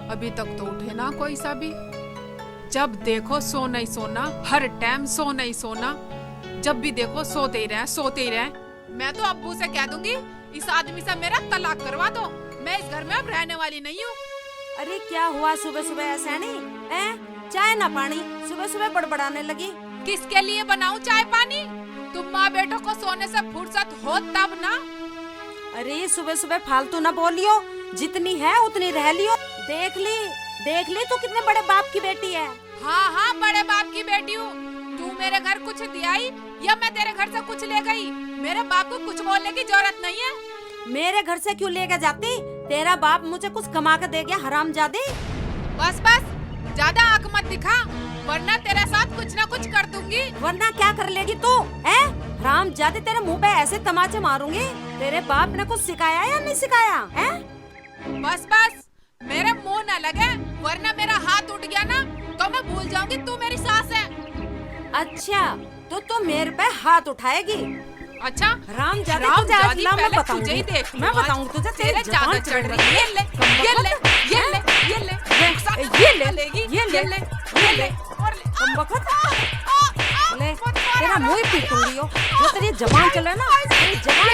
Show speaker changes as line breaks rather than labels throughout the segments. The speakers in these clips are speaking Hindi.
अभी तक तो उठे ना कोई सा भी। जब देखो सोना ही सोना, हर टाइम सोना ही सोना, जब भी देखो सोते ही रहे सोते ही रहे। मैं तो अब्बू से कह दूंगी इस आदमी से मेरा तलाक करवा दो, मैं इस घर में अब रहने वाली नहीं हूँ।
अरे क्या हुआ सुबह सुबह ऐसा नहीं है? चाय ना पानी, सुबह सुबह बड़बड़ाने लगी।
किसके लिए बनाऊं चाय पानी? तुम माँ बेटों को सोने से फुर्सत हो तब ना।
अरे सुबह सुबह फालतू ना बोलियो, जितनी है उतनी रह लियो। देख ली तू कितने बड़े बाप की बेटी है।
हाँ हाँ बड़े बाप की बेटी हूँ। तू मेरे घर कुछ दिया ही या मैं तेरे घर से कुछ ले गई? मेरे बाप को कुछ बोलने की जरूरत नहीं है।
मेरे घर से क्यों लेकर जाती? तेरा बाप मुझे कुछ कमा के दे गया हरामजादी।
बस ज्यादा आंख मत दिखा, वरना तेरे साथ कुछ ना कुछ कर दूंगी।
वरना क्या कर लेगी तू? है हरामजादी, तेरे मुंह पे ऐसे तमाचे मारूंगी। तेरे बाप ने कुछ सिखाया या नहीं सिखाया है?
बस मेरे मुंह न लगे, वरना मेरा हाथ उठ गया ना तो मैं भूल जाऊंगी तू मेरी सास है।
अच्छा तो तू मेरे पे हाथ उठाएगी?
अच्छा
रामजादी तुझे आज ला मैं बताऊंगी तुझे
तेरे ज्यादा चढ़ रही है। ये ले तेरा मुंह पीटूंगी जो तेरी जबान चले ना, तेरी जबान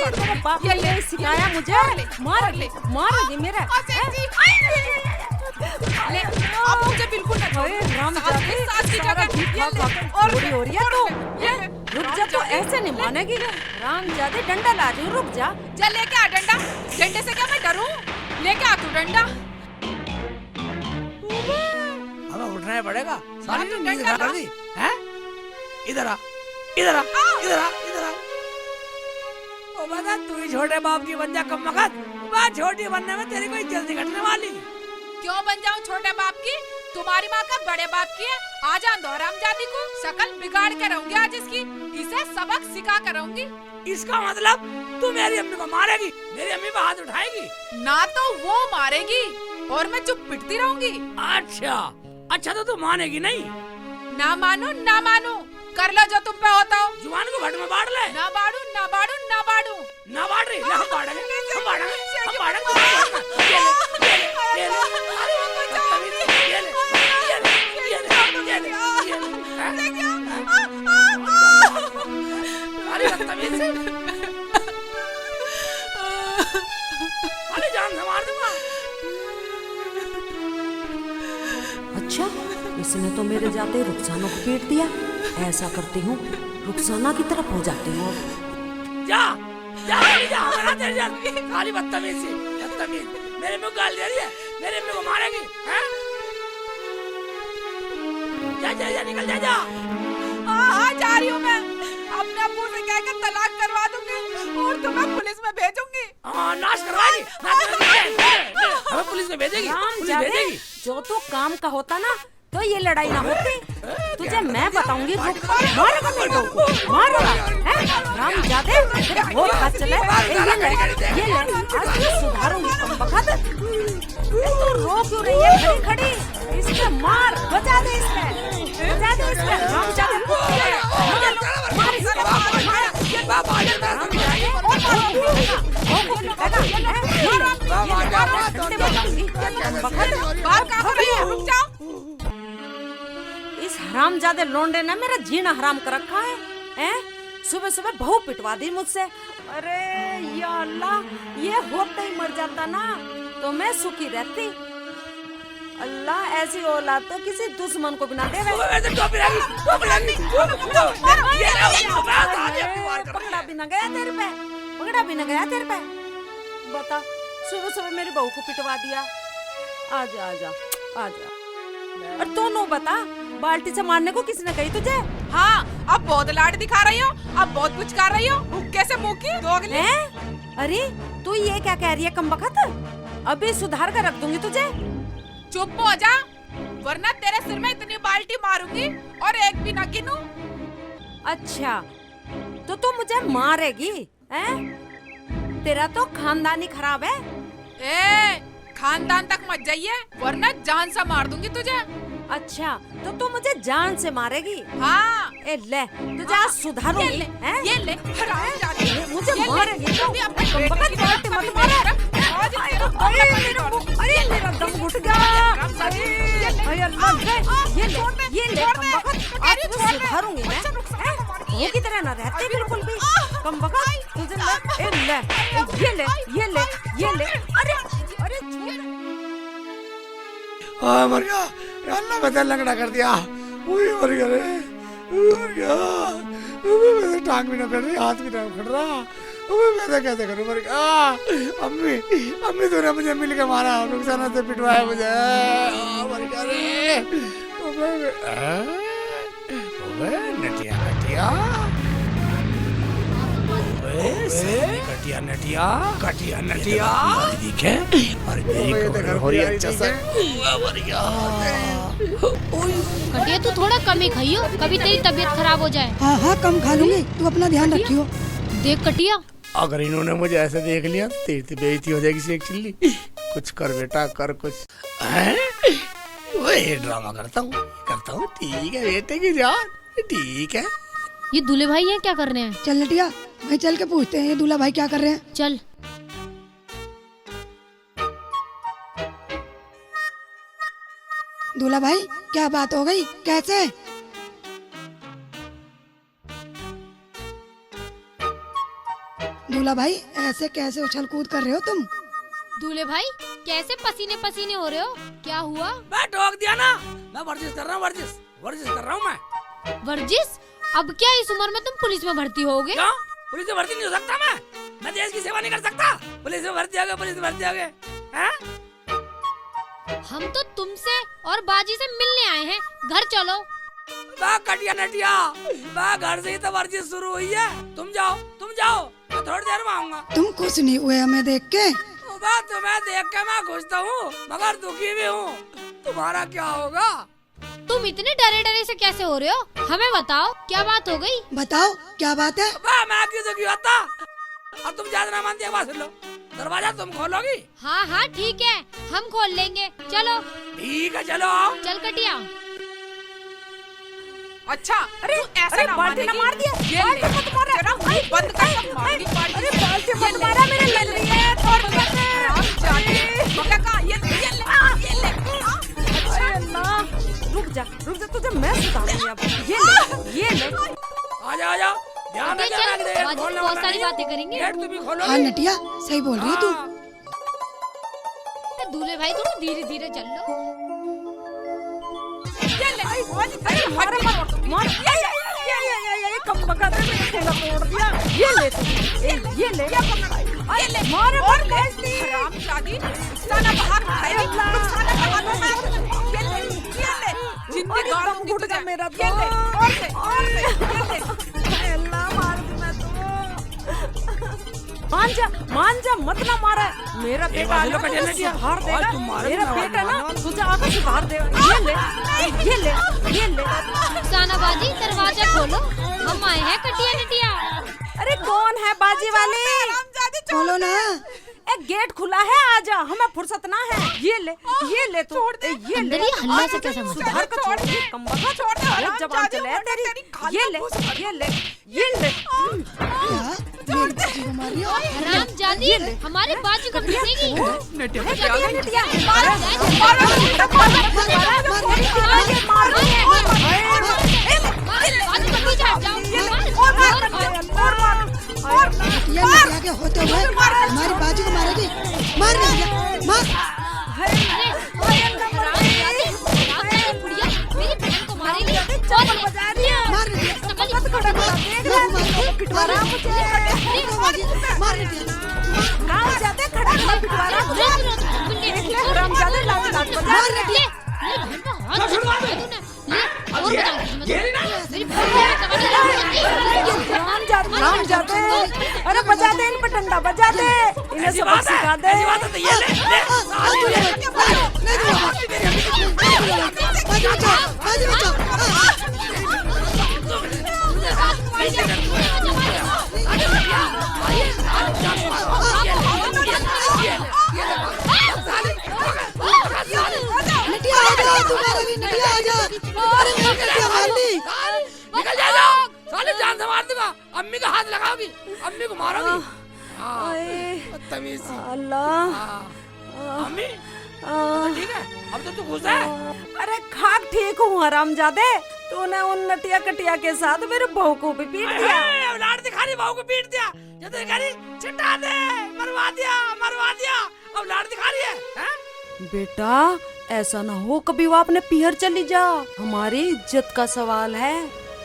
तेरे बाप ने सिखाया मुझे। मार मेरा अब मुझे बिल्कुल ना छोड़।
रामजादी और हो रही है तो रुक जा, तो ऐसे नहीं मानेगी। रामजादी डंडा ला रही हूँ, रुक जा।
चल लेके आ डंडा, डंडे से क्या मैं डरूं? लेके आ तू डंडा।
हमें उठना ही पड़ेगा, सारी नींद खराब कर दी हैं? इधर आ इधर आ इधर आ इधर आ। ओ बता तू ही छोटे बाप की बन जा कम वक्त। बात छोटी बनने में तेरी कोई जल्दी घटने वाली।
क्यों बन जाऊं छोटे बाप की? तुम्हारी माँ का बड़े बाप की है। आज आंधो हरामजादी को शकल बिगाड़ के रहूंगी, आज इसकी इसे सबक सिखा कर रहूंगी।
इसका मतलब तू मेरी अम्मी को मारेगी, मेरी अम्मी पे हाथ उठाएगी?
ना तो वो मारेगी और मैं चुप पिटती रहूंगी।
अच्छा तो तू मानेगी नहीं?
ना मानू कर लो जो तुम पे होता हो।
जुबान को भट में बाढ़ ले।
ना बाड़ू
ना बाढ़ रही, हम बाढ़ेंगे जान से मार दूंगा।
अच्छा इसने तो मेरे जाते रुखसाना को पीट दिया। ऐसा करती हूँ, रुखसाना की तरफ हो जाती हूँ।
जा खाली बदतमीज मेरे मुंह गाल दे रही है, मेरे मुंह को मारेगी हैं? जा निकल जा।
हाँ जा रही हूँ मैं, अपने अब्बू से कहकर तलाक करवा दूंगी और तुम्हें पुलिस में भेजूंगी।
नाश करवाएगी, हमें पुलिस में भेजेगी।
जो तो काम का होता ना तो ये लड़ाई ना होती। तुझे मैं बताऊंगी, मारेगा बेटो को, मारेगा रामजादे, तेरा बहुत हाथ चले। ये ले आज मैं सुधारूंगी तुम बखत। तू रो क्यों रही है खड़ी? इसके मार, बजा दे इसके रामजादे, इस हरामजादे लोंडे ने मेरा जीना हराम कर रखा है। सुबह सुबह बहू पिटवा दी मुझसे। अरे या अल्लाह, ये होते ही मर जाता ना तो मैं सुखी रहती। अल्लाह ऐसी औलाद तो किसी दुश्मन को भी ना दे। पकड़ा भी ना गया तेरे पे, बता। सुबह सुबह मेरी बहू को पिटवा दिया। आजा। और तू बता, बाल्टी से मारने को किसने कही तुझे?
हाँ अब बहुत लाड दिखा रही हो, अब बहुत कुछ कर रही हो। हुक्के से मुंह की दोगली।
अरे तू ये क्या कह रही है कमबख्त? अभी सुधार कर रख दूंगी तुझे।
चुप हो जा, वरना तेरे सिर में इतनी बाल्टी मारूंगी और एक भी ना गिनूं।
अच्छा तो तू मुझे मारेगी हैं? तेरा तो खानदान ही खराब है।
खानदान तक मत जाइए, वरना जान से मार दूंगी तुझे।
अच्छा तो तू मुझे जान से मारेगी?
हाँ।
ले तुझे आज सुधारूंगी।
ये ले
मुझे मार मारेगी तो कम बकत बाल्टी मत मारे। अरे मेरा दम घुट गया। अरे अल्लाह ये ले कम बकत आज तो सुधारूंगी मैं। वो की तरह ना रहते बिल्कुल भी कम बकत तुझे ले ये ले अरे
मर गया अल्लाह मैंने लंगड़ा कर दिया। मर गया रे मर गया। मेरे टांग भी ना कट रही हाथ भी ना कट रहा। मैं कैसे करूँ मर गया। अम्मी तूने मुझे मिल के मारा नुकसान से पिटवाया मुझे। मर गया रे नटिया नटिया कटिया नटिया कटिया नटिया दिखे और मेरी खबर हो रही है अच्छा सा।
कटिया तू थोड़ा कम ही खाइयो, कभी तेरी तबीयत खराब हो जाए।
हाँ हाँ कम खा लूंगी, तू अपना ध्यान रखियो।
देख कटिया,
अगर इन्होंने मुझे ऐसे देख लिया तेरी तो बेइज्जती हो जाएगी शेख चिल्ली। कुछ कर बेटा कर कुछ। वो ये ड्रामा करता हूँ ठीक है बेटे की जान ठीक है।
ये दूल्हे भाई हैं क्या कर रहे हैं?
चल नटिया भाई चल के पूछते हैं ये दूल्हा भाई क्या कर रहे हैं।
चल।
दूल्हा भाई क्या बात हो गई कैसे? दूल्हा भाई ऐसे कैसे उछल कूद कर रहे हो तुम?
दूल्हे भाई कैसे पसीने पसीने हो रहे हो, क्या हुआ?
मैं ठोक दिया ना, मैं वर्जिश कर रहा हूँ वर्जिश कर रहा हूँ मैं।
वर्जिश? अब क्या इस उम्र में तुम पुलिस में भर्ती होगे?
क्यों? पुलिस में भर्ती नहीं हो सकता मैं देश की सेवा नहीं कर सकता? पुलिस में भर्ती हो गए हैं?
हम तो तुमसे और बाजी से मिलने आए हैं, घर चलो।
कटिया नटिया घर से ही तो वर्जिश शुरू हुई है। तुम जाओ मैं थोड़ी देर में आऊंगा।
तुम खुश नहीं हुए हमें देख के?
तुम्हें देख के मैं खुश तो हूँ मगर दुखी भी हूँ। तुम्हारा क्या होगा?
तुम इतने डरे डरे से कैसे हो रहे हो, हमें बताओ क्या बात हो गई?
बताओ क्या बात है?
मैं क्यों दुखी होता? और तुम ज्यादा ना मानती, बात सुन लो। दरवाजा तुम खोलोगी?
हाँ ठीक है, हम खोल लेंगे। चलो
ठीक है चलो आओ।
चल कटिया।
अच्छा
अरे
ऐसा ना
बाल्टी ना मार दिया।
ये ले
मत मार
जरा बंद कर मारनी बाल्टी।
अरे बाल्टी मत मारा मेरे लग रही है छोड़ दे।
मक्का का ये ले
अच्छा अल्लाह रुक जा तुझे मैं सुधारूंगी अब। ये ले
आ जाओ ध्यान
चल, बाजी में बहुत सारी बातें करेंगे।
गेट तुम ही खोलो।
हाँ नटिया सही बोल रही है तू।
दूल्हे भाई थोड़ा धीरे धीरे चल लो।
ये कम बका दे तोड़ दिया। ये ले मार
हरामजादी साना बाहर खाएगी साना बाहर ये ले जिंदगी गाड़
घुट जा मेरा तो।
ये ले
अल्लाह मार दूंगा तो। मान जा मत ना मारा। मेरा बेटा
बाजी लो कटिया नटिया।
सुधार देगा।
तुम मारो
मेरा
ना,
बेटा ना
मारो।
तुझे आकर सुधार देगा। ये ले
साना बाजी दरवाजा खोलो, हम आए हैं कटिया नटिया।
अरे कौन है बाजी वाली?
बोलो ना।
एक गेट खुला है आजा, हमें फुर्सत ना है। ये ले तो ये
अंदर ये हल्ला से कैसे मचा?
सुधार कर छोड़ दे कम बका छोड़ दे। जबान चले तेरी। ये ले
क्या मेरी बाजी को मार रही हो?
हरामजादी हमारे बाजी को पीसेगी।
नटिया
ये नटिया के होते हुए हमारी बाजी को मारेगी। मार नटिया मार।
मेरी बहन को मारेगी।
मार नटिया मार नटिया।
गाँव जाते खड़ा पिटवारा
मार नटिया।
राम जाते। अरे बजा दे इन पर डंडा बजा दे, इन्हें सबक सिखा दे।
बाजी बचाओ। नटिया आ जाओ तुम्हारा भी नटिया आ जाओ। अरे मेरी नटिया मार ली।
निकल जाओ साले जान से मार दूंगा। अम्मी का हाथ लगाओगी, अम्मी को मारोगी। हाँ
ओए,
तमीज से।
अल्लाह।
हाँ। अम्मी
आ,
ठीक है, अब तो तू खुश है।
अरे खाक ठीक हूँ हरामजादे, तूने उन नटिया कटिया के साथ मेरे बहू को भी पीट दिया।
अब लाड़ दिखा रही, बहू को पीट दिया। ये तो कह रही चिढ़ा दे, मरवा दिया मरवा दिया। अब लाड़ दिखा रही है, हैं?
बेटा ऐसा ना हो कभी वो अपने पीहर चली जा, हमारी इज्जत का सवाल है।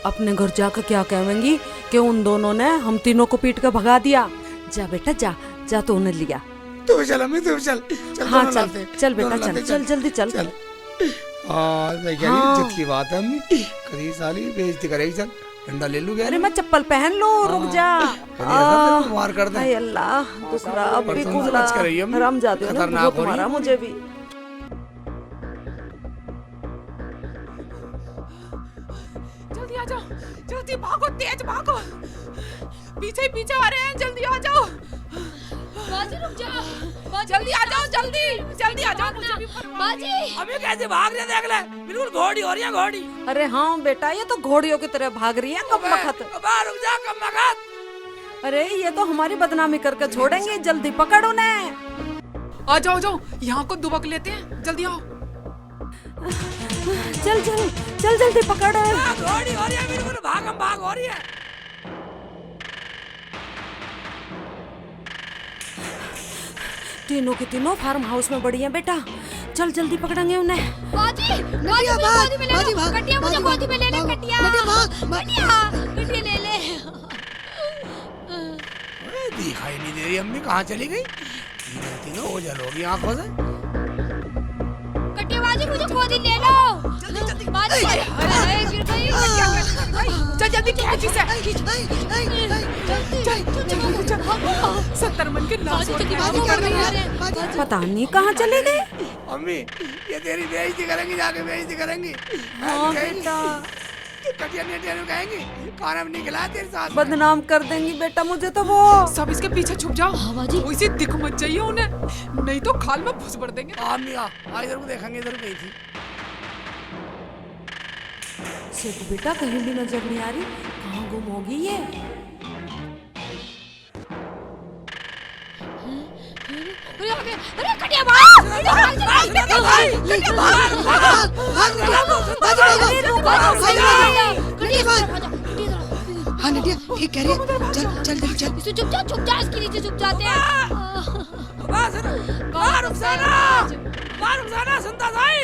अपने घर जाकर क्या कहेंगी कि उन दोनों ने हम तीनों को पीट कर भगा दिया। जा बेटा जा, जा तो उन्हें लिया।
तू भी चल अम्मी, तू भी चल।
हाँ चल चल बेटा चल चल जल्दी चल।
हाँ मैं कह रही इज्जत की बात है अम्मी, कभी साली बेइज्जती करेगी। चल डंडा ले लूँ।
अरे मैं चप्पल पहन लूं, रुक जा।
मार कर दे।
हाय अल्लाह, दूसरा अब भी कुहला
बच कर रही है अम्मी।
हरामजादे ने
खतरनाक
बहुत
हो रही है।
मारा मुझे भी।
जल्दी आ जाओ, जल्दी भागो, तेज भागो, पीछे पीछे आ रहे हैं, जल्दी आ जाओ।
बाजी रुक जा,
जल्दी आ जाओ, जल्दी जल्दी आ जाओ, मुझे भी
बाजी।
अम्मी कैसे भाग रहे देख ले, बिल्कुल घोड़ी हो रही है घोड़ी।
अरे हाँ बेटा, ये तो घोड़ियों की तरह भाग रही है कमबख्त।
रुक जा कमबख्त।
अरे ये तो हमारी बदनामी करके छोड़ेंगे, जल्दी पकड़ उन्हें।
आ जाओ जाओ, यहाँ को दुबक लेते हैं, जल्दी आओ।
चल चल चल जल्दी पकड़।
घोड़ी हो रही है, बिल्कुल भागम भाग हो रही है।
तीनों की तीनों फार्म हाउस में बड़ी हैं बेटा, चल जल्दी पकड़ेंगे उन्हें।
बाजी
नटिया
मुझे
भाग,
गोदी में ले
बाजी
लो,
भाग,
कटिया मुझे
बाजी
गोदी में ले ले,
भाग,
कटिया
नटिया भाग,
कटिया ले ले।
दिखाई नहीं दे रही अम्मी, कहाँ चली गई? तीनों ओझल हो गई आंखों से।
कटिया बाजी मुझे गोदी ले लो। बाजी अरे गिर गई।
चल जल्दी खींची से।
चल
70 मन के लाश
बाजी तो
बाजी
कर रही
बाजी
है।
बाजी
पता नहीं कहाँ चले गए।
अम्मी ये तेरी बेइज्जती करेंगी, जाके बेइज्जती करेंगी।
हाँ बेटा,
कटिया नेटिया में कहेंगी कौन अब निकला तेरे साथ में?
बदनाम कर देंगी बेटा मुझे तो वो।
सब इसके पीछे छुप जाओ,
हाँ बाजी।
कोई सी दिख मत चाहिए उन्हें, नहीं तो खाल में घुस पड़ देंगे।
अम्मी आ इधर को देखेंगे, इधर गई थी।
सेठ बेटा कहीं भी नजर नहीं आ रही, कहाँ गुम होगी ये?
अरे कटिया भाग।
हाँ नटिया ठीक कह रही है, चल चल जल्दी चल।
चुप जा, इसके नीचे छुप जाते हैं।
सुनता साई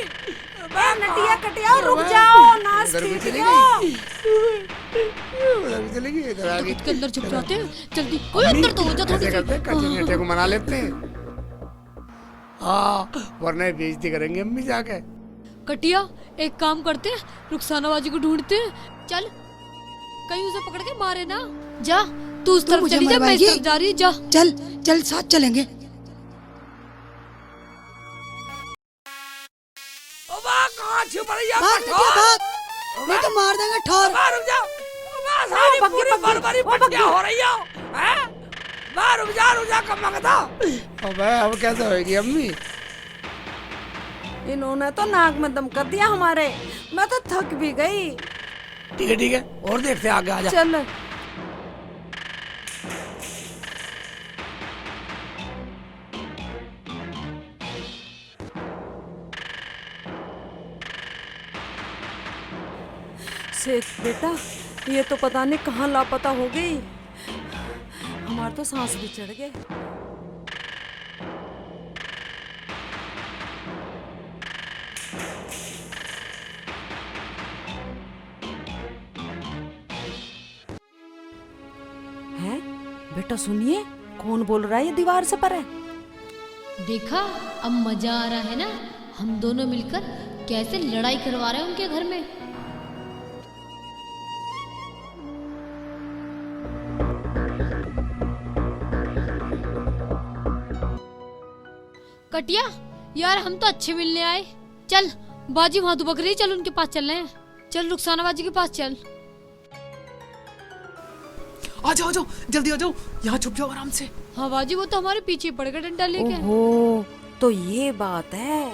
नटिया कटिया रुक जाओ, नाच
इधर भी
ठीक
चली
हो।
उधर भी चली गई, इधर आ गई।
के अंदर छुप जाते हैं, जल्दी कोई अंदर तो हो जा थोड़ी
ऐसे करते हैं, कटिया नेटिया को मना लेते हैं। हाँ वरना ये बेइज्जती करेंगे अम्मी जाके।
कटिया एक काम करते हैं, रुखसाना बाजी को ढूंढते हैं। चल कहीं उसे पकड़ के मारे ना। जा तू उस तरफ
मुझे
चली जा, मैं इस
मरवाएगी?
तरफ जा रही। जा
चल चल साथ चलेंगे।
कहाँ छुप रही है?
भाग नटिया भाग, नहीं तो मार देंगे ठोर।
रुक जा, सारी पूरी बरबरी पटिया हो रही है, हैं? रुक जा कम मंगता। अबे अब कैसे होएगी अम्मी?
इन्होंने तो नाक में दम कर दिया हमारे, मैं तो थक भी गई।
ठीक है और देखते हैं आगे, आजा।
चल सेठ बेटा, ये तो पता नहीं कहाँ लापता हो गई, हमारे तो सांस भी चढ़ गए। हैं बेटा, सुनिए कौन बोल रहा है ये दीवार से परे?
देखा, अब मजा आ रहा है ना, हम दोनों मिलकर कैसे लड़ाई करवा रहे हैं उनके घर में। कटिया यार, हम तो अच्छे मिलने आए। चल बाजी वहां दुबक रही, चल उनके पास चल रहे हैं। चल रुखसाना बाजी के पास चल।
आ जाओ जल्दी आ जाओ, यहाँ छुप जाओ आराम से।
हाँ बाजी, वो तो हमारे पीछे पड़ गए डंडा लेके।
ओहो, तो ये बात है,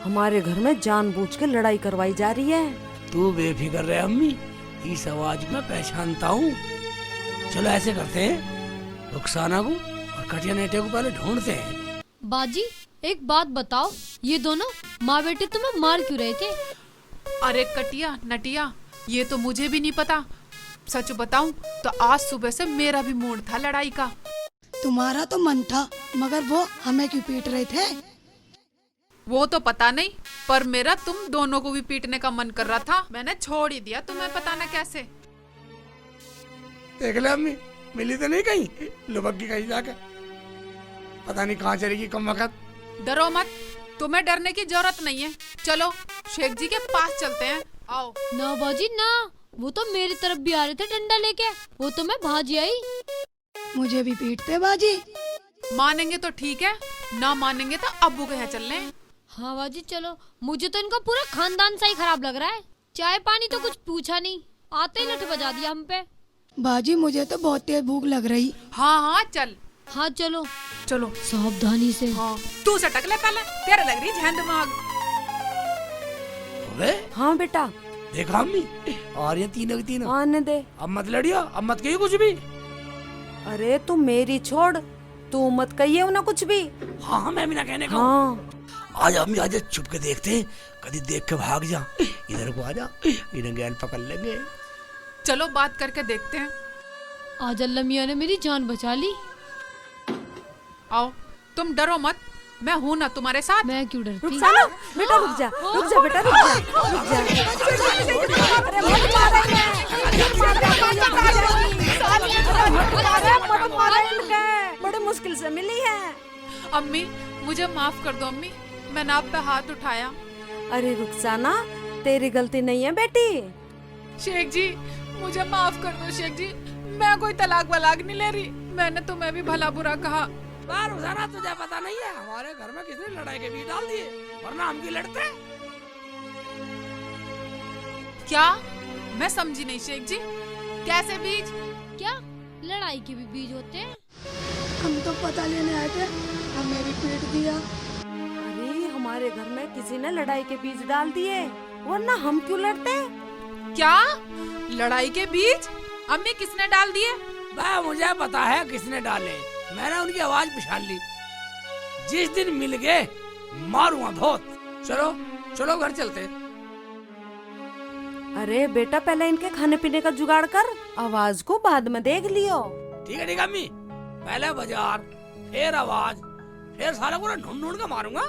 हमारे घर में जानबूझ के लड़ाई करवाई जा रही है।
तू बेफिक्र रहे अम्मी, इस आवाज में पहचानता हूँ। चलो ऐसे करते हैं, रुखसाना को और कटिया नेटे को पहले ढूंढते हैं।
बाजी एक बात बताओ, ये दोनों माँ बेटे तुम्हें मार क्यों रहे थे?
अरे कटिया नटिया, ये तो मुझे भी नहीं पता। सच बताऊं तो आज सुबह से मेरा भी मूड था लड़ाई का।
तुम्हारा तो मन था, मगर वो हमें क्यों पीट रहे थे?
वो तो पता नहीं, पर मेरा तुम दोनों को भी पीटने का मन कर रहा था। मैंने छोड़ ही दिया, तुम्हें पता ना कैसे।
देख ले अम्मी, मिली तो नहीं कहीं, लुबक की कहीं जाके, पता नहीं कहाँ चलेगी कम वक्त।
डरो मत, तुम्हें डरने की जरूरत नहीं है। चलो शेख जी के पास चलते हैं, आओ।
ना बाजी ना, वो तो मेरी तरफ भी आ रहे थे डंडा लेके, वो तो मैं भाजी आई।
मुझे भी पीटते बाजी।
मानेंगे तो ठीक है, ना मानेंगे तो अब्बू के यहाँ चल लें।
हाँ बाजी चलो, मुझे तो इनका पूरा खानदान सा ही खराब लग रहा है। चाय पानी तो कुछ पूछा नहीं, आते ही लठ बजा दिया हम पे।
बाजी मुझे तो बहुत तेज भूख लग रही।
हाँ हाँ चल।
हाँ चलो
चलो
सावधानी से।
हाँ तू सटक ले पहले, तेरे लग रही झेंड दिमाग।
अबे
हाँ बेटा
देखा अम्मी, और ये तीनों की तीनों।
आने दे।
अब मत लड़ियो, अब मत कहियो कुछ भी।
अरे तू मेरी छोड़, तू मत कहिए ना कुछ भी।
हाँ हाँ मैं भी ना कहने का।
हाँ
आज अम्मी आज छुप के देखते हैं, कभी देख के भाग जा। इधर को आ जा, इन्हें गैल पकड़ लेंगे।
चलो बात करके देखते हैं।
आज अल्लाह मियाँ ने मेरी जान बचा ली।
आओ, तुम डरो मत, मैं हूँ ना तुम्हारे साथ।
मैं क्यों डरती?
रुक जा बेटा, रुक जा बेटा, रुक जा। अरे मत मारो इन्हें। बड़े मुश्किल से मिली है।
अम्मी मुझे माफ कर दो अम्मी, मैंने आप पे हाथ उठाया।
अरे रुखसाना, तेरी गलती नहीं है बेटी।
शेख जी मुझे माफ कर दो शेख जी, मैं कोई तलाक वलाक नहीं ले रही, मैंने तुम्हें भी भला बुरा कहा।
रुखसाना तुझे पता नहीं है हमारे घर में किसने लड़ाई के बीज डाल दिए, वरना हम की लड़ते।
क्या? मैं समझी नहीं शेख जी, कैसे बीज?
क्या लड़ाई के भी बीज होते हैं?
हम तो पता लेने आए थे, हमें भी पीट दिया।
अरे हमारे घर में किसी ने लड़ाई के बीज डाल दिए, वरना हम क्यों लड़ते?
क्या लड़ाई के बीज? अम्मी किसने डाल दिए?
मुझे पता है किसने डाले, मैंने उनकी आवाज पहचान ली। जिस दिन मिल गए मारूंगा धोत। चलो चलो घर चलते।
अरे बेटा पहले इनके खाने पीने का जुगाड़ कर, आवाज को बाद में देख लियो।
ठीक है अम्मी, पहले बाजार, फिर आवाज, फिर सारा पूरा ढूंढ ढूंढ के मारूंगा।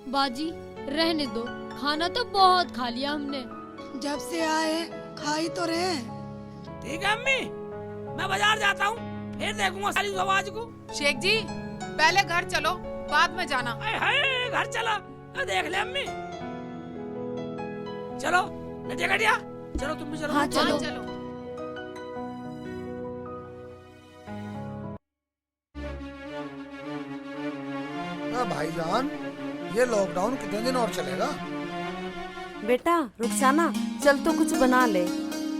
बाजी रहने दो, खाना तो बहुत खा लिया हमने।
जब से आए खाई तो रहे।
ठीक है अम्मी, मैं बाजार जाता हूँ, फिर देखूंगा सारी उस आवाज को।
शेख जी पहले घर चलो, बाद में जाना।
हाय घर चला, देख ले अम्मी। चलो नटिया कटिया, चलो तुम भी चलो।
हाँ चलो।
चलो।
भाईजान, ये लॉकडाउन कितने दिन और चलेगा?
बेटा रुखसाना चल तो कुछ बना ले।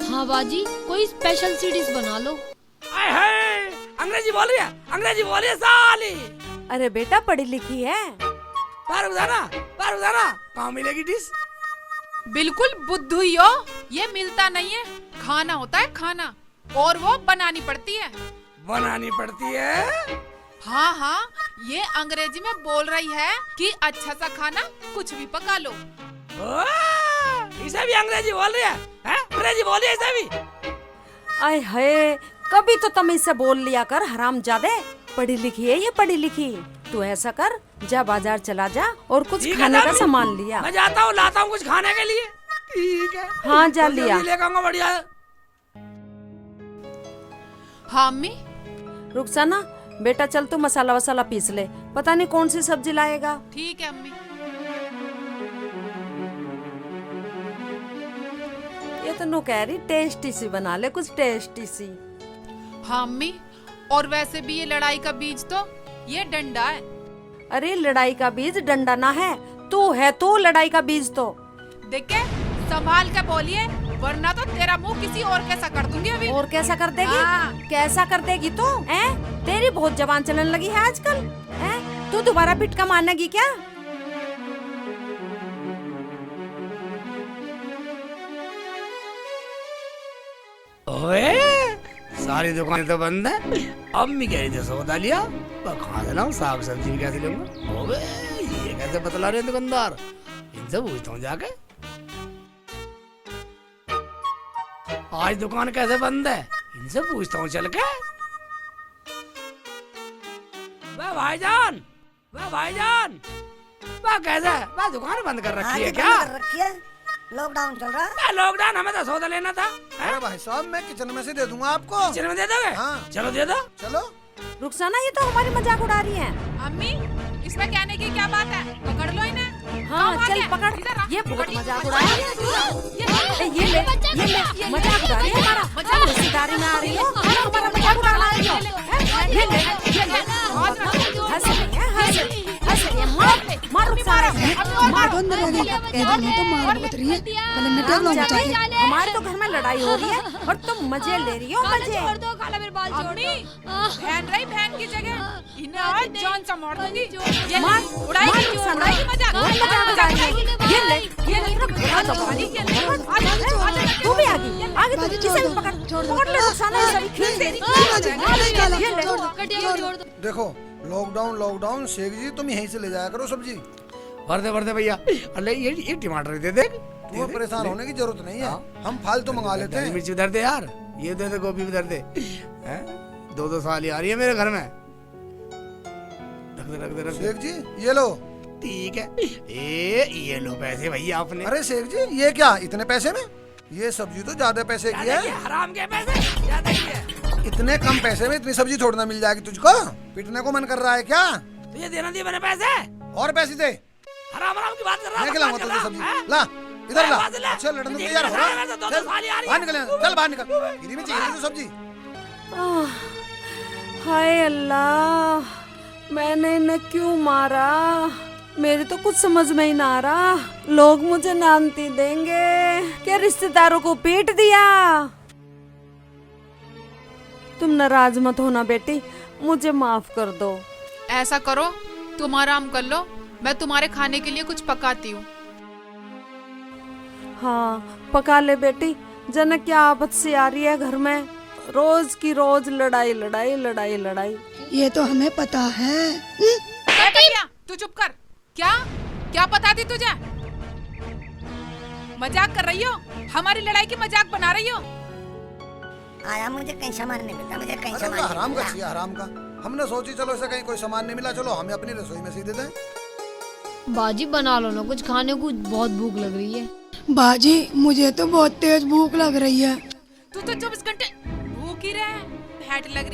हाँ बाजी कोई स्पेशल सी डिश बना लो।
हाय अंग्रेजी बोल रही है, अंग्रेजी बोल रही है साली।
अरे बेटा पढ़ी लिखी है।
पर उठाना कहाँ मिलेगी डिश?
बिल्कुल बुद्धू ही हो, ये मिलता नहीं है, खाना होता है खाना, और वो बनानी पड़ती है।
बनानी पड़ती है?
हाँ हाँ, ये अंग्रेजी में बोल रही है कि अच्छा सा खाना कुछ भी पका लो।
इसे भी अंग्रेजी बोल रही है? अंग्रेजी बोल रही है इसे भी?
आय हाय, कभी तो तुम इससे बोल लिया कर हरामजादे। पढ़ी लिखी है ये, पढ़ी लिखी। तू ऐसा कर, जा बाजार चला जा और कुछ खाने का सामान लिया।
मैं जाता हूँ, लाता हूँ कुछ खाने के लिए। ठीक है।
हाँ जा लिया।
लेकर आऊंगा, बढ़िया है।
हाँ अम्मी।
रुखसाना बेटा चल तू मसाला वसाला पीस ले, पता नहीं कौन सी सब्जी लाएगा।
ठीक है अम्मी।
ये तो नो कह रही टेस्टी सी बना ले, कुछ टेस्टी सी।
हाँ अम्मी, और वैसे भी ये लड़ाई का बीज तो ये डंडा है।
अरे लड़ाई का बीज डंडा ना है, तू है तू लड़ाई का बीज तो।
देख के संभाल के बोलिए, वरना तो तेरा मुंह किसी और कैसा कर दूंगी अभी।
और कैसा कर देगी?
हाँ।
कैसा कर देगी तू? तेरी बहुत जबान चलने लगी है आजकल। तू दोबारा पिटका मारनेगी क्या?
ओए सारी दुकानें तो बंद है। अम्मी कह रही थी सौदा लिया, मैं कहाँ से लाऊं, साग सब्जी भी कैसे लूंगा। ओबे ये कैसे बतला रहे हैं दुकानदार, इनसे पूछता हूँ जाके। आज दुकान कैसे बंद है, इनसे पूछता हूँ चल के। वाह भाईजान, वाह भाईजान, वाह कैसे, वाह दुकान बंद कर रखी है क्या?
रखी है, लॉकडाउन चल रहा है।
लॉकडाउन, हमें तो सौदा लेना था।
अरे भाई साहब मैं किचन में से दे दूंगा आपको।
किचन में दे दोगे?
हाँ।
चलो दे दो।
चलो।
रुखसाना ये तो हमारी मजाक उड़ा रही है।
अम्मी इसमें कहने की क्या बात है, पकड़ लो इन्हें।
हाँ चल पकड़, ये बहुत मजाक उड़ा रही है। ये ले मजाक उड़ा रही है हमारा। रिश्तेदारी में आ रही हो, हमारा मजाक उड़ा रही हो। ये ले हंस रही है, मार रुखसाना, मार।
बंद रह गई, इधर में तो मार बहुत रही है। पहले मिटा लो बचा के।
हमारे तो घर में लड़ाई हो रही है और तुम मजे ले रही हो, मजे।
छोड़ दो खाला, मेरे बाल छोड़
अम्मी
दो।
बहन रही बहन की जगह इन्हें आज जान से मार दूंगी। ये
मार,
उड़ाएगी
रुखसाना,
उड़ाएगी मजाक।
बहुत मजाक उड़ा रही है। ये ले तू भी आगे तो किसे भी पकड़, पकड़ ले रुखसाना, ये सभी खेल तेरी। ये ले
छोड़ दो।
देखो लॉकडाउन लॉकडाउन, शेख जी तुम यहीं से ले जाया करो सब्जी।
भर दे भैया। अरे ये टमाटर दे दे।
तुम्हें परेशान होने की जरूरत नहीं है, हम फालतू मंगा लेते
हरी
हैं।
मिर्ची उधर दे यार, ये दे दे, गोभी भी उधर दे। हैं? 2-2 साल ही आ रही है मेरे घर में। रख दे।
शेख जी ये लो।
ठीक है, ये लो पैसे भैया आपने।
अरे शेख जी ये क्या इतने पैसे में, ये सब्जी तो ज्यादा पैसे की है।
हराम के पैसे ज्यादा ही है।
इतने कम पैसे में इतनी सब्जी थोड़ी ना मिल जाएगी तुझको, पिटने को मन कर रहा है क्या?
तो ये देना दिए मैंने पैसे,
और पैसे दे,
हराम की बात कर रहा हूं।
मैं खिलाऊंगा तुझे सब्जी। ला इधर ला। अच्छा लड़ने को तैयार हो रहा है, चल बाहर निकल, चल बाहर निकल। गिरी में चाहिए तू सब्जी।
हाय अल्लाह, मैंने इन्हें क्यों मारा, मेरे तो कुछ समझ में ही ना आ रहा। लोग मुझे नानती देंगे क्या, रिश्तेदारों को पीट दिया। तुम नाराज मत होना बेटी, मुझे माफ कर दो।
ऐसा करो तुम आराम कर लो, मैं तुम्हारे खाने के लिए कुछ पकाती हूँ।
हाँ पका ले बेटी, जनक क्या आफत से आ रही है घर में, रोज की रोज लड़ाई लड़ाई लड़ाई लड़ाई।
ये तो हमें पता है।
कटिया तू चुप कर। क्या पता थी तुझे, मजाक कर रही हो, हमारी लड़ाई की मजाक बना रही हो।
आया मुझे कहीं सामान नहीं मिलता, मुझे कहीं
अरे
सामान
तो
नहीं
हराम का
मिलता।
चाहिए, हराम का। हमने सोची चलो ऐसा कहीं कोई सामान नहीं मिला, चलो हमें अपनी रसोई में सीधे दें।
बाजी बना लो ना कुछ खाने को, बहुत भूख लग रही है।
बाजी मुझे तो बहुत तेज भूख लग रही है।
तू तो 24 घंटे भूख ही रहे, भेंट लग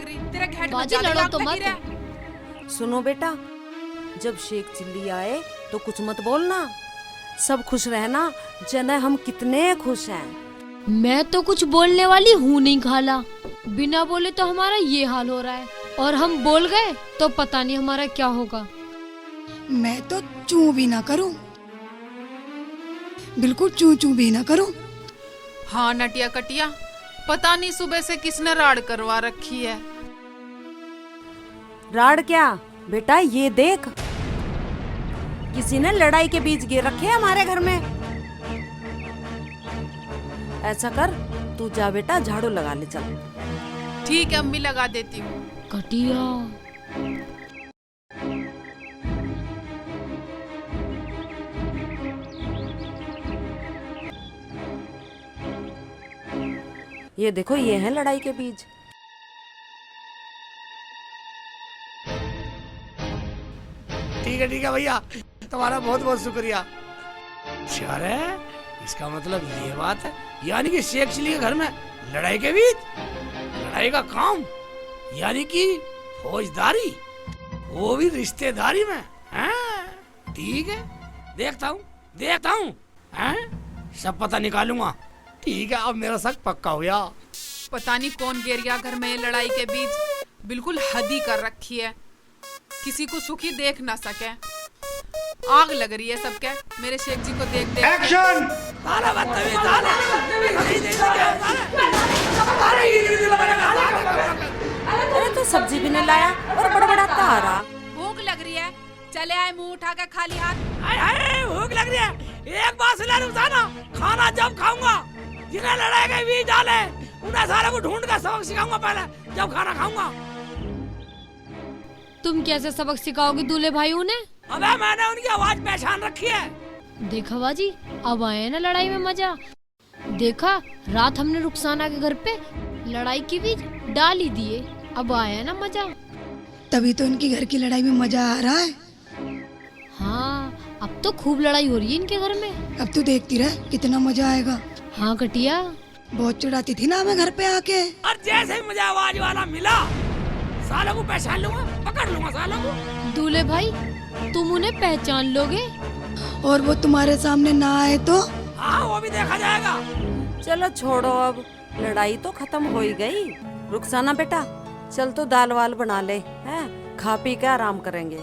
रही तेरा घेट में
बाजी
ज्यादा
लड़ो
आग
तो
लगी
मत।
रहे।
सुनो बेटा, जब शेख चिल्ली आए तो कुछ मत बोलना, सब खुश रहना। जने हम कितने खुश हैं।
मैं तो कुछ बोलने वाली हूँ नहीं खाला, बिना बोले तो हमारा ये हाल हो रहा है, और हम बोल गए तो पता नहीं हमारा क्या होगा।
मैं तो चू भी ना करूं, बिल्कुल चू भी ना करूं।
हाँ नटिया कटिया, पता नहीं सुबह से किसने राड़ करवा रखी है।
राड क्या बेटा, ये देख, किसी ने लड़ाई के बीज गिर रखे हैं हमारे घर में। ऐसा कर, तू जा बेटा झाड़ू लगा ले, चल।
ठीक है अम्मी लगा देती हूँ।
कटिया
ये देखो, ये है लड़ाई के बीज।
ठीक है भैया, तुम्हारा बहुत बहुत शुक्रिया। अरे इसका मतलब ये बात है, यानी कि शेख चिल्ली के घर में लड़ाई के बीच, लड़ाई का काम, यानी कि फौजदारी, वो भी रिश्तेदारी में। हैं? ठीक है, देखता हूँ, हैं? सब पता निकालूंगा। ठीक है, अब मेरा शक पक्का हो गया।
पता नहीं कौन गिर गया घर में लड़ाई के बीच, बिल्कुल हद ही कर रखी है, किसी को सुखी देख ना सके। आग लग रही है सबके मेरे शेख जी को देख देख।
एक्शन।
अरे तो सब्जी भी नहीं लाया और बड़बड़ाता आ रहा।
भूख लग रही है, चले आए मुंह उठा कर खाली हाथ।
अरे भूख लग रही है, एक बात सुना रुखसाना, खाना जब खाऊंगा जिन्हें लड़ाई के बीच डाले उन्हें सारे को ढूंढ कर सबक सिखाऊंगा पहले, जब खाना खाऊंगा।
तुम कैसे सबक सिखाओगे दूल्हे भाई उन्हें?
अबे मैंने उनकी आवाज पहचान रखी है।
देखा बाजी, अब आए ना लड़ाई में मजा। देखा, रात हमने रुखसाना के घर पे लड़ाई की भी डाल ही दिए, अब आया ना मजा।
तभी तो इनकी घर की लड़ाई में मजा आ रहा है।
हाँ, अब तो खूब लड़ाई हो रही है इनके घर में।
अब तू देखती रह कितना मजा आएगा।
हाँ कटिया,
बहुत चिढ़ाती थी ना मैं घर पे आके।
और जैसे ही मुझे आवाज वाला मिला, सालों को पहचान लूंगा, पकड़ लूंगा सालों को।
दूल्हे भाई तुम उन्हें पहचान लोगे?
और वो तुम्हारे सामने ना आए तो?
हाँ वो भी देखा जाएगा।
चलो छोड़ो, अब लड़ाई तो खत्म हो ही गई। रुखसाना बेटा, चल तो दाल वाल बना ले, हैं? खा पी के आराम करेंगे।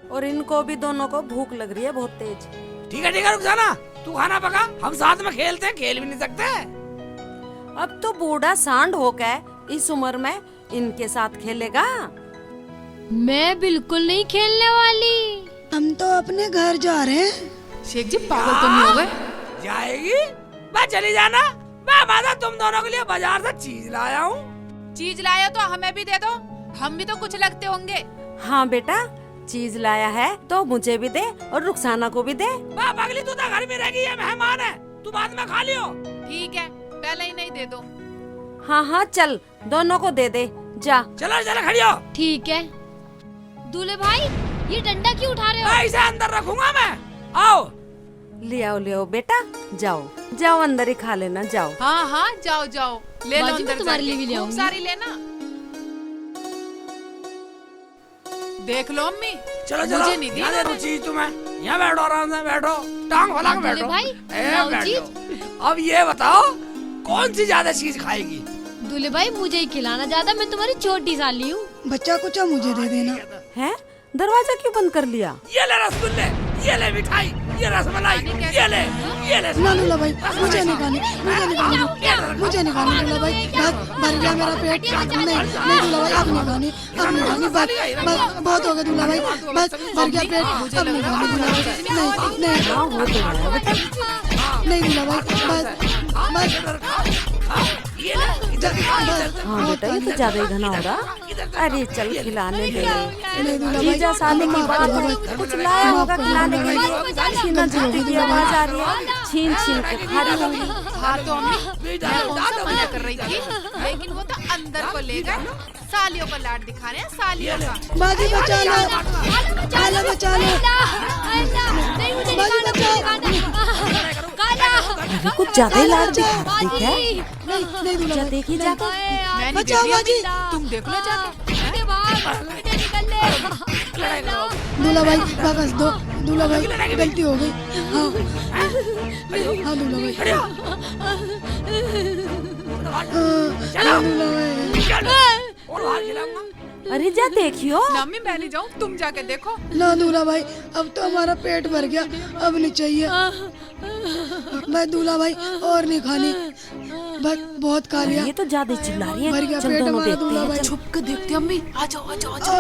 और इनको भी दोनों को भूख लग रही है बहुत तेज।
ठीक है रुखसाना, तू खाना पका, हम साथ में खेलते हैं, खेल भी नहीं सकते।
अब तो बूढ़ा सांड हो गए, इस उम्र में इनके साथ खेलेगा?
मैं बिल्कुल नहीं खेलने वाली।
हम तो अपने घर जा रहे हैं।
शेख जी पागल तो नहीं हो गए?
जाएगी? मैं चली जाना, मैं माता तुम दोनों के लिए बाजार से चीज लाया हूँ।
चीज लाया तो हमें भी दे दो, हम भी तो कुछ लगते होंगे।
हाँ बेटा, चीज लाया है तो मुझे भी दे और रुखसाना को भी दे।
पगली तू तो घर में रहेगी, ये मेहमान है, तू बाद में खा लियो।
ठीक है, पहले ही नहीं दे दो।
हाँ हाँ चल, दोनों को दे दे, जा।
चलो चलो खड़ी हो।
ठीक है। दूल्हे भाई, ये डंडा क्यों उठा रहे हो?
मैं इसे अंदर रखूंगा मैं। आओ।
ले आओ बेटा, जाओ जाओ अंदर ही खा लेना, जाओ।
हाँ हाँ जाओ जाओ, ले लो
बाजी, मैं
अंदर
तुम्हारे लिए
जाके,
भी ले
खूब
आऊंगी।
सारी लेना। देख लो अम्मी,
चलो
मुझे नहीं दी
यहाँ दे
इन्होंने।
दो चीज तुम्हें। यहाँ बैठो, आराम से बैठो, टांग फैला के
दूल्हे
बैठो।
भाई,
ए,
लाओ
बैठो।
चीज।
अब ये बताओ कौन सी ज्यादा चीज खाएगी?
दूल्हे भाई मुझे ही खिलाना ज्यादा, मैं तुम्हारी छोटी साली हूँ।
बच्चा कुछ मुझे दे देना।
है? दरवाजा क्यों बंद कर लिया?
ये ले रसगुल्ले, ये ले मिठाई, ये रसमलाई, ये ले
ना दूल्हा भाई, मुझे नहीं खानी, मुझे नहीं खानी, मुझे नहीं खानी दूल्हा भाई। बस भर गया मेरा पेट। नहीं नहीं दूल्हा भाई, अब नहीं खानी, अब नहीं खानी, बस बहुत हो गया दूल्हा भाई, बस भर गया पेट, अब नहीं खानी दूल्हा भाई। नहीं नहीं
हाँ हो तो गया बेटा।
नहीं दूल्हा भाई, बस
ये ले इधर इधर।
हाँ बेटा, ये तो ज्यादा ही घना हो रहा। अरे चल खिलाने दे।
नहीं दूल्हा भाई,
जीजा साले की बात है, कुछ लाया होगा खिलाने के लिए। छीना झींटी की आवाज आ रही है, छीन छीन के खा रही होंगी।
हाँ तो अम्मी, मैं कौन सा मना कर रही थी, लेकिन वो तो अंदर को ले गए। सालियों का लाड दिखा रहे हैं, सालियों का।
बाजी बचा लो, काला बचा लो, बाजी बचाओ।
कुछ ज्यादा ही लाड दिखा है।
नहीं नहीं दूल्हा
जा
भाई,
देखी जाकर।
मैं नहीं
बचाओ
देती अम्मी,
बाजी।
तुम देख लो जाके।
दूल्हा भाई वापस दो, दूल्हा भाई गलती हो गई। हाँ हाँ दूल्हा भाई, हाँ दूल्हा भाई।
और बाहर खिलाऊंगा।
अरे जा देखियो।
ना अम्मी मैं नहीं जाऊँ, तुम जाके देखो।
ना दूल्हा भाई, अब तो हमारा पेट भर गया, अब नहीं चाहिए। मैं दूल्हा भाई और नहीं खानी, बस बहुत खा लिया।
ये तो ज्यादा ही चिल्ला रही
भर
है।
गया
चल
पेट
दोनों
हमारा
देखते
दूल्हा
हैं।
भाई।
चल।
छुप के देखते अम्मी, आ जाओ आ जाओ आ जाओ।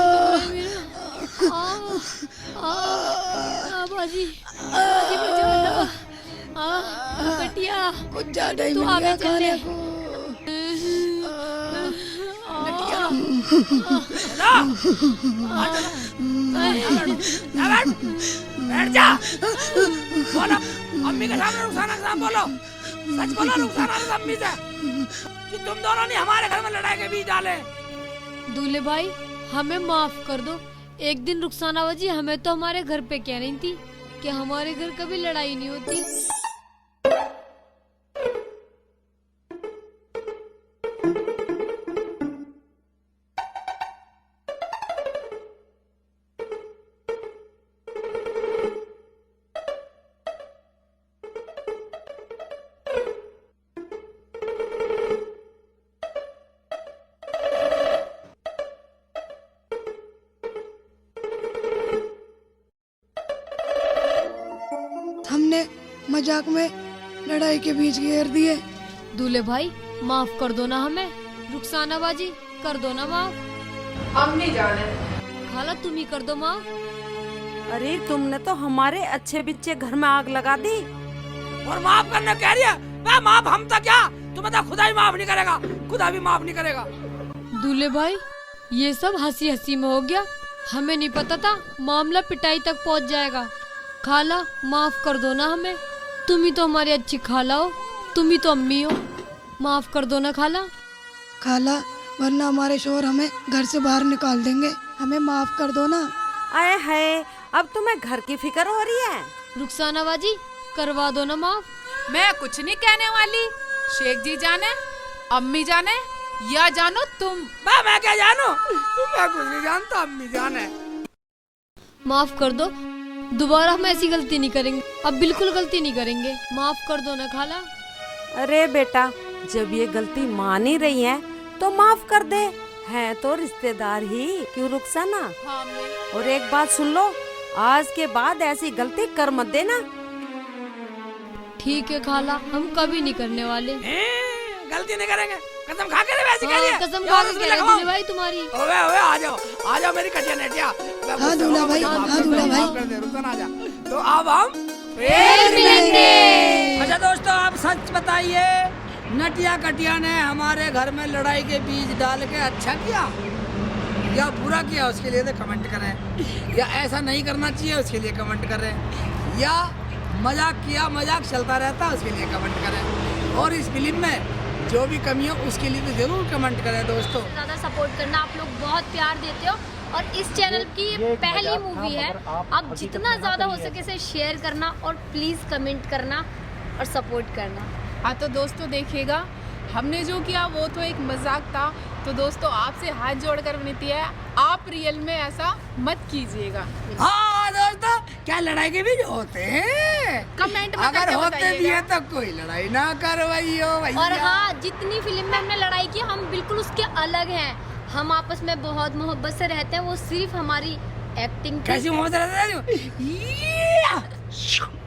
बाजी, बाजी बचाओ ना। कटिया,
कुछ ज्यादा ही
तू
मिल
आगे
गया
चले।
खाने को।
बैठ जा। बोलो अम्मी के सामने, रुखसाना के सामने बोलो, सच बोलो रुखसाना के अम्मी से कि तुम दोनों ने हमारे घर में लड़ाई के बीच डाले।
दूल्हे भाई हमें माफ कर दो। एक दिन रुखसाना बाजी हमें तो हमारे घर पे कह रही थी कि हमारे घर कभी लड़ाई नहीं होती।
हमने मजाक में लड़ाई के बीच घेर दिए।
दूल्हे भाई माफ कर दो ना हमें। रुखसाना बाजी कर दो ना माफ।
हम नहीं जाने।
खाला तुम ही कर दो माफ।
अरे तुमने तो हमारे अच्छे बिच्चे घर में आग लगा दी।
और माफ करना कह रही है? मैं माफ हम तो क्या, तू बता, खुदा भी माफ नहीं करेगा, खुदा भी माफ नहीं करेगा।
दूल्हे भाई ये सब हंसी हंसी में हो गया, हमें नहीं पता था मामला पिटाई तक पहुंच जाएगा। खाला माफ कर दो ना हमें, तुम ही तो हमारी अच्छी खाला हो, तुम ही तो अम्मी हो, माफ कर दो ना खाला।
खाला वरना हमारे शोहर हमें घर से बाहर निकाल देंगे, हमें माफ कर दो ना।
आए है, अब तुम्हें घर की फिक्र हो रही है।
रुखसाना बाजी करवा दो ना माफ।
मैं कुछ नहीं कहने वाली, शेख जी जाने, अम्मी जाने या जानो तुम।
मैं क्या जानू, मैं कुछ नहीं जानता, अम्मी जाने।
माफ कर दो, दोबारा हम ऐसी गलती नहीं करेंगे, अब बिल्कुल गलती नहीं करेंगे, माफ कर दो ना खाला।
अरे बेटा, जब ये गलती मान ही रही है तो माफ कर दे, हैं तो रिश्तेदार ही, क्यों रुखसाना।
हाँ अम्मी।
और एक बात सुन लो, आज के बाद ऐसी गलती कर मत देना।
ठीक है खाला, हम कभी नहीं करने वाले।
गलती नहीं करेंगे, कसम खा के वैसे कह दिया।
कसम खा के कह रहे भाई तुम्हारी।
ओए आ जाओ मेरी कटिया नेटिया।
हाँ दूल्हा भाई, हाँ दूल्हा भाई।
कर दे, रुकना आ जा। तो अब हम
फिर मिलेंगे।
अच्छा दोस्तों, आप सच बताइए, नटिया कटिया ने हमारे घर में लड़ाई के बीज डाल के अच्छा किया या बुरा किया, उसके लिए तो कमेंट करें, या ऐसा नहीं करना चाहिए उसके लिए कमेंट करें, या मजाक किया, मजाक चलता रहता उसके लिए कमेंट करें, और इस फिल्म में जो भी कमी हो उसके लिए तो जरूर कमेंट करें दोस्तों।
ज़्यादा सपोर्ट करना, आप लोग बहुत प्यार देते हो और इस चैनल की ये पहली मूवी है, आप जितना ज़्यादा हो सके इसे शेयर करना और प्लीज़ कमेंट करना और सपोर्ट करना।
हाँ तो दोस्तों देखिएगा, हमने जो किया वो तो एक मजाक था, तो दोस्तों आपसे हाथ जोड़कर विनती है, आप रियल में ऐसा मत कीजिएगा।
हाँ दोस्तों, क्या लड़ाई के बीज होते हैं?
कमेंट में
अगर
करके
होते भी है
बताइएगा।
तो कोई लड़ाई ना करवाइयो भैया।
और हाँ, जितनी फिल्म में हमने लड़ाई की हम बिल्कुल उसके अलग हैं, हम आपस में बहुत मोहब्बत से रहते हैं, वो सिर्फ हमारी एक्टिंग
कैसी मोहब्बत रहती है?